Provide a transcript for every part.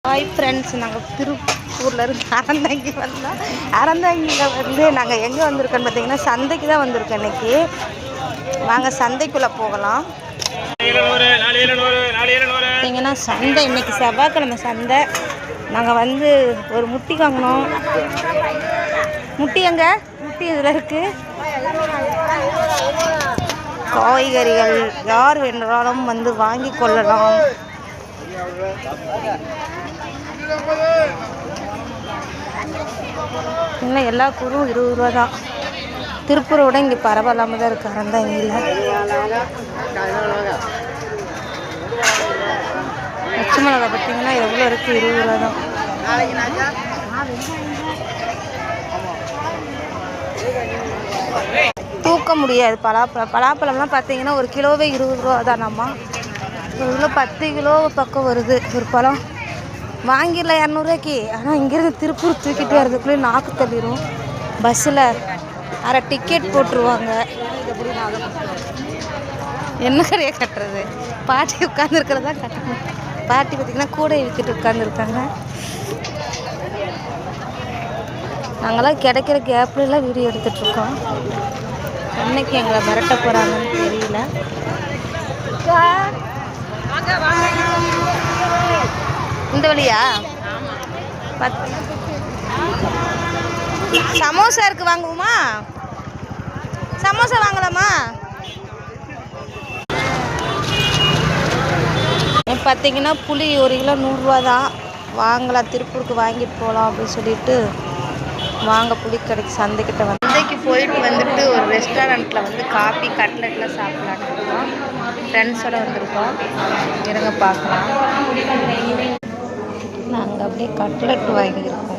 Hi friends, நாங்கள் திருப்பூர்லேருந்து அறந்தாங்கி வந்தோம். அறந்தாங்கியில் வந்து நாங்கள் எங்கே வந்திருக்கோன்னு பார்த்தீங்கன்னா சந்தைக்கு தான் வந்திருக்கோம் இன்றைக்கி. வாங்க சந்தைக்குள்ளே போகலாம். பார்த்தீங்கன்னா சந்தை இன்றைக்கி செவ்வாய்க்கிழமை சந்தை. நாங்கள் வந்து ஒரு முட்டி வாங்கினோம். முட்டி எங்கே? முட்டி இதில் இருக்குது. காய்கறிகள் யார் வேண்டாலும் வந்து வாங்கி கொள்ளலாம். இன்னும் எல்லா கூறும் 20 ரூபா தான். திருப்பூரோட இங்கே பரவாயில்லாமல் தான் இருக்குது அறந்தாங்கியில். பச்சை மிளகா பார்த்தீங்கன்னா எவ்வளோ இருக்குது? 20 ரூபா தான். தூக்க முடியாது. பலாப்பழம்லாம் பார்த்தீங்கன்னா ஒரு கிலோவே 20 ரூபா தானாம்மா. ஒரு கிலோ 10 கிலோ பக்கம் வருது ஒரு பழம். வாங்கிடல 200 ரூபாய்க்கு. ஆனால் இங்கேருந்து திருப்பூர் தூக்கிட்டு வரதுக்குள்ளே நாக்கு தள்ளிடும். பஸ்ஸில் அரை டிக்கெட் போட்டுருவாங்க. என்ன கடையை கட்டுறது? பாட்டி உட்காந்துருக்கிறதா கட்டணும். பாட்டி பார்த்திங்கன்னா கூட இழுத்துட்டு உட்காந்துருக்காங்க. நாங்களாம் கிடைக்கிற கேப்லாம் வீடியோ எடுத்துகிட்ருக்கோம். என்னைக்கு எங்களை மிரட்ட போகிறாங்கன்னு தெரியல. இந்த வழியா? சமோசா இருக்கு, வாங்குவோமா? சமோசா வாங்கலாமா? பார்த்தீங்கன்னா புளி ஒரு கிலோ 100 ரூபா தான். வாங்கலாம், திருப்பூருக்கு வாங்கிட்டு போகலாம் அப்படின்னு சொல்லிட்டு வாங்க புளி கடைக்கு சந்தைக்கிட்ட வந்து சந்தைக்கு போயிட்டு வந்துட்டு ஒரு ரெஸ்டாரண்ட்டில் வந்து காஃபி கட்லெட்லாம் சாப்பிட்லான்னு இருக்கோம். ஃப்ரெண்ட்ஸோடு வந்திருக்கோம். இருங்க பார்க்கலாம். நாங்கள் அப்படியே கட்லெட் வாங்கியிருக்கோம்.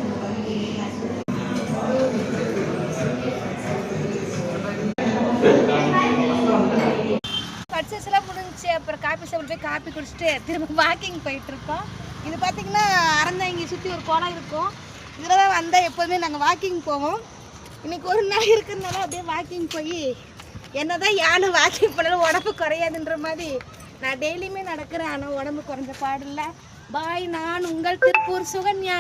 பர்ச்சேஸ்லாம் முடிஞ்சிச்சு. அப்புறம் காஃபி சாப்பிட்டு போய் காஃபி குடிச்சிட்டு திரும்ப வாக்கிங் போயிட்டுருக்கோம். இது பார்த்திங்கன்னா அறந்தாங்கி சுற்றி ஒரு குளம் இருக்கும். இதில் தான் வந்தால் எப்போதுமே நாங்கள் வாக்கிங் போவோம். இன்றைக்கி ஒரு நாள் இருக்கிறதுனால அப்படியே வாக்கிங் போய் என்ன தான் யாரும் வாக்கிங் பண்ணாலும் உடம்பு குறையாதுன்ற மாதிரி நான் டெய்லியுமே நடக்கிறேன். ஆனால் உடம்பு குறைஞ்ச பாடில்லை. பாய், நான் உங்கள் திருப்பூர் சுகன்யா.